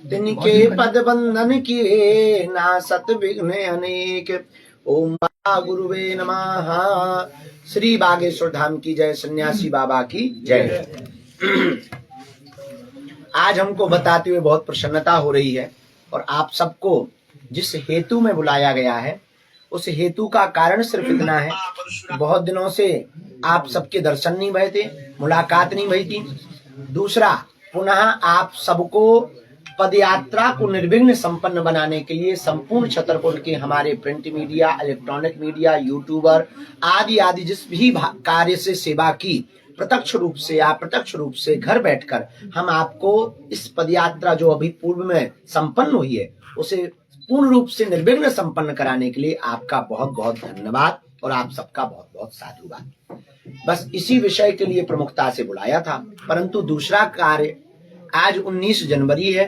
तिनके पद बंधन किए ना सत विघ्न अनेक। ओम गुरुवे नमः। श्री बागेश्वर धाम की जय, सन्यासी बाबा की जय। आज हमको बताते हुए बहुत प्रसन्नता हो रही है और आप सबको जिस हेतु में बुलाया गया है उस हेतु का कारण सिर्फ इतना है, बहुत दिनों से आप सबके दर्शन नहीं भए थे, मुलाकात नहीं भई थी। दूसरा, पुनः आप सबको पदयात्रा को निर्विघ्न संपन्न बनाने के लिए संपूर्ण छतरपुर के हमारे print media, electronic media, YouTuber आदि आदि जिस भी कार्य से सेवा की, प्रत्यक्ष रूप से या अप्रत्यक्ष रूप से घर बैठकर हम आपको इस पदयात्रा जो अभी पूर्व में संपन्न हुई है उसे पूर्ण रूप से निर्विघ्न संपन्न कराने के लिए आपका बहुत बहुत धन्यवाद और आप सबका बहुत बहुत साधुवाद। बस इसी विषय के लिए प्रमुखता से बुलाया था। परंतु दूसरा कार्य, आज 19 जनवरी है।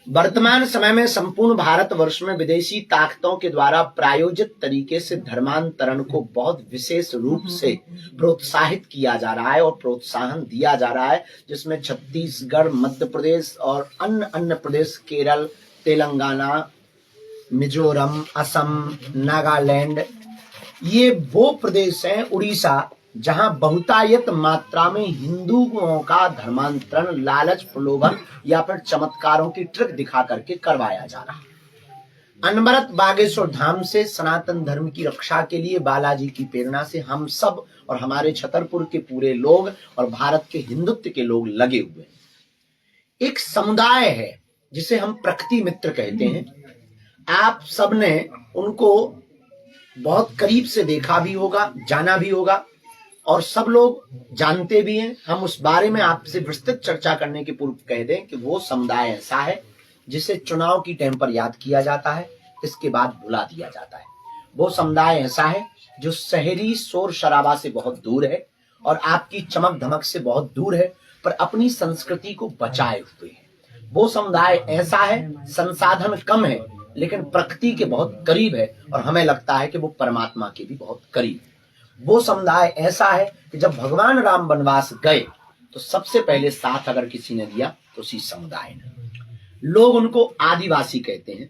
वर्तमान समय में संपूर्ण भारतवर्ष में विदेशी ताकतों के द्वारा प्रायोजित तरीके से धर्मांतरण को बहुत विशेष रूप से प्रोत्साहित किया जा रहा है और प्रोत्साहन दिया जा रहा है, जिसमें छत्तीसगढ़, मध्य प्रदेश और अन्य प्रदेश, केरल, तेलंगाना, मिजोरम, असम, नागालैंड, ये वो प्रदेश हैं, उड़ीसा, जहां बहुतायत मात्रा में हिंदुओं का धर्मांतरण लालच, प्रलोभन या फिर चमत्कारों की ट्रिक दिखा करके करवाया जा रहा है। अनवरत बागेश्वर धाम से सनातन धर्म की रक्षा के लिए बालाजी की प्रेरणा से हम सब और हमारे छतरपुर के पूरे लोग और भारत के हिंदुत्व के लोग लगे हुए हैं। एक समुदाय है जिसे हम प्रकृति मित्र कहते हैं। आप सबने उनको बहुत करीब से देखा भी होगा, जाना भी होगा और सब लोग जानते भी हैं। हम उस बारे में आपसे विस्तृत चर्चा करने के पूर्व कह दें कि वो समुदाय ऐसा है जिसे चुनाव की टाइम पर याद किया जाता है, इसके बाद भुला दिया जाता है। वो समुदाय ऐसा है जो शहरी शोर शराबा से बहुत दूर है और आपकी चमक धमक से बहुत दूर है, पर अपनी संस्कृति को बचाए हुए है। वो समुदाय ऐसा है, संसाधन कम है लेकिन प्रकृति के बहुत करीब है और हमें लगता है कि वो परमात्मा के भी बहुत करीब है। वो समुदाय ऐसा है कि जब भगवान राम वनवास गए तो सबसे पहले साथ अगर किसी ने दिया तो उसी समुदाय ने। लोग उनको आदिवासी कहते हैं,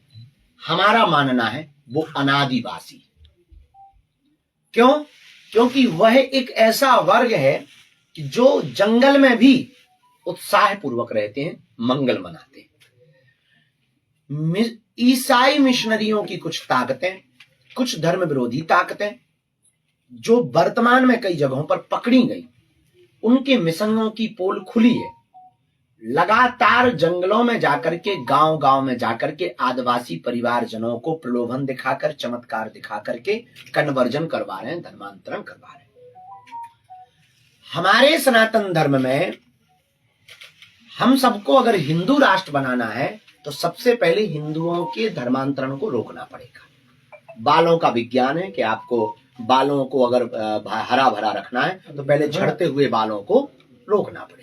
हमारा मानना है वो अनादिवासी। क्यों? क्योंकि वह एक ऐसा वर्ग है कि जो जंगल में भी उत्साह पूर्वक रहते हैं, मंगल मनाते हैं। ईसाई मिशनरियों की कुछ ताकतें, कुछ धर्म विरोधी ताकतें जो वर्तमान में कई जगहों पर पकड़ी गई, उनके मिशनों की पोल खुली है। लगातार जंगलों में जाकर के, गांव गांव में जाकर के आदिवासी परिवारजनों को प्रलोभन दिखाकर, चमत्कार दिखा करके कन्वर्जन करवा रहे हैं, धर्मांतरण करवा रहे हैं। हमारे सनातन धर्म में हम सबको अगर हिंदू राष्ट्र बनाना है तो सबसे पहले हिंदुओं के धर्मांतरण को रोकना पड़ेगा। बालों का विज्ञान है कि आपको बालों को अगर हरा भरा रखना है तो पहले झड़ते हुए बालों को रोकना पड़ेगा।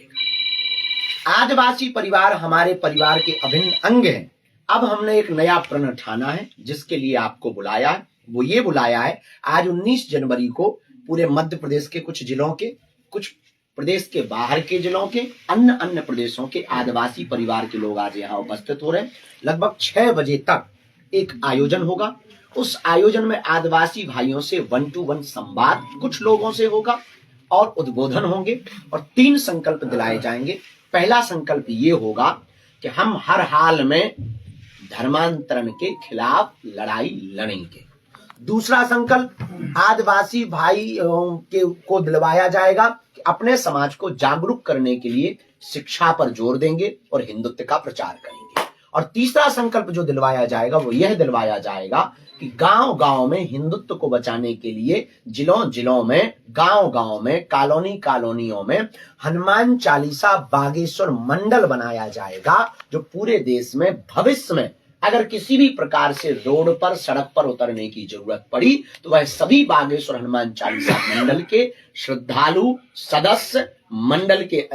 आदिवासी परिवार हमारे परिवार के अभिन्न अंग हैं। अब हमने एक नया प्रण ठाना है जिसके लिए आपको बुलाया है। वो ये बुलाया है, आज 19 जनवरी को पूरे मध्य प्रदेश के कुछ जिलों के, कुछ प्रदेश के बाहर के जिलों के, अन्य प्रदेशों के आदिवासी परिवार के लोग आज यहाँ उपस्थित हो रहे हैं। लगभग 6 बजे तक एक आयोजन होगा। उस आयोजन में आदिवासी भाइयों से 1-to-1 संवाद कुछ लोगों से होगा और उद्बोधन होंगे और 3 संकल्प दिलाए जाएंगे। पहला संकल्प ये होगा कि हम हर हाल में धर्मांतरण के खिलाफ लड़ाई लड़ेंगे। दूसरा संकल्प आदिवासी भाइयों को दिलवाया जाएगा कि अपने समाज को जागरूक करने के लिए शिक्षा पर जोर देंगे और हिंदुत्व का प्रचार करेंगे। और तीसरा संकल्प जो दिलवाया जाएगा वो यह दिलवाया जाएगा कि गांव गांव में हिंदुत्व को बचाने के लिए, जिलों जिलों में, गांव गांव में, कॉलोनी कॉलोनियों में हनुमान चालीसा बागेश्वर मंडल बनाया जाएगा, जो पूरे देश में भविष्य में अगर किसी भी प्रकार से रोड पर, सड़क पर उतरने की जरूरत पड़ी तो वह सभी बागेश्वर हनुमान चालीसा मंडल के श्रद्धालु, सदस्य, मंडल के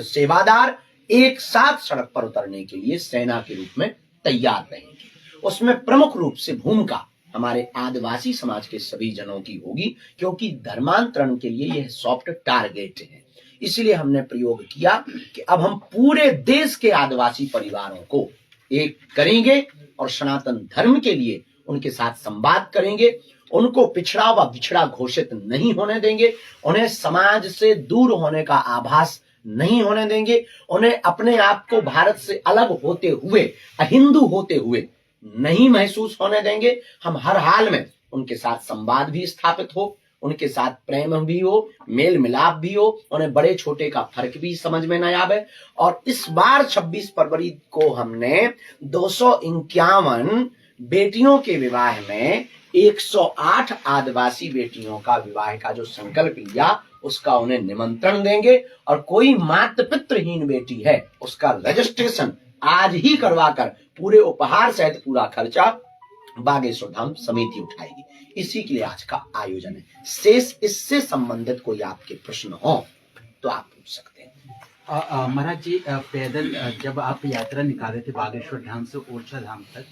सेवादार एक साथ सड़क पर उतरने के लिए सेना के रूप में तैयार रहेंगे। उसमें प्रमुख रूप से भूमिका हमारे आदिवासी समाज के सभी जनों की होगी, क्योंकि धर्मांतरण के लिए यह सॉफ्ट टारगेट है। इसलिए हमने प्रयोग किया कि अब हम पूरे देश के आदिवासी परिवारों को एक करेंगे और सनातन धर्म के लिए उनके साथ संवाद करेंगे, उनको पिछड़ा व बिछड़ा घोषित नहीं होने देंगे, उन्हें समाज से दूर होने का आभास नहीं होने देंगे, उन्हें अपने आप को भारत से अलग होते हुए, अहिंदू होते हुए नहीं महसूस होने देंगे। हम हर हाल में उनके साथ संवाद भी स्थापित हो, उनके साथ प्रेम भी हो, मेल मिलाप भी हो, उन्हें बड़े छोटे का फर्क भी समझ में न आवे। और इस बार 26 फरवरी को हमने 251 बेटियों के विवाह में 108 आदिवासी बेटियों का विवाह का जो संकल्प लिया, उसका उन्हें निमंत्रण देंगे। और कोई मातृ पितृहीन बेटी है, उसका रजिस्ट्रेशन आज ही करवाकर पूरे उपहार सहित पूरा खर्चा बागेश्वर धाम समिति उठाएगी। इसी के लिए आज का आयोजन है। शेष इससे संबंधित कोई आपके प्रश्न हो तो आप पूछ सकते हैं। महाराज जी, पैदल जब आप यात्रा निकाले थे बागेश्वर धाम से ओरछा धाम तक,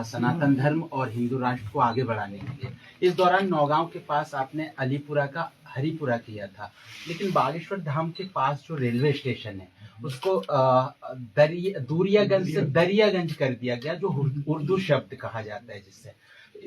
सनातन धर्म और हिंदू राष्ट्र को आगे बढ़ाने के लिए, इस दौरान नौगांव के पास आपने अलीपुरा का हरिपुरा किया था, लेकिन बागेश्वर धाम के पास जो रेलवे स्टेशन है उसको दूरियागंज से दरियागंज कर दिया गया, जो उर्दू शब्द कहा जाता है, जिससे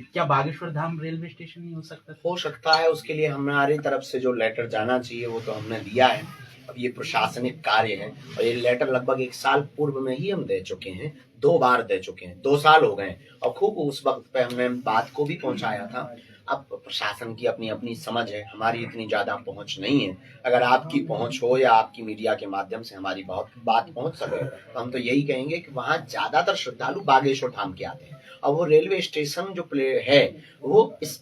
क्या बागेश्वर धाम रेलवे स्टेशन नहीं हो सकता? हो सकता है। उसके लिए हमारी तरफ से जो लेटर जाना चाहिए वो तो हमने दिया है। अब ये प्रशासनिक कार्य है और ये लेटर लगभग 1 साल पूर्व में ही हम दे चुके हैं, 2 बार दे चुके हैं, 2 साल हो गए और खूब उस वक्त पे हमने बात को भी पहुंचाया था। अब प्रशासन की अपनी अपनी समझ है, हमारी इतनी ज्यादा पहुंच नहीं है। अगर आपकी पहुंच हो या आपकी मीडिया के माध्यम से हमारी बहुत बात पहुंच सके तो हम तो यही कहेंगे कि वहां ज्यादातर श्रद्धालु बागेश्वर धाम के आते हैं और वो रेलवे स्टेशन जो है वो इस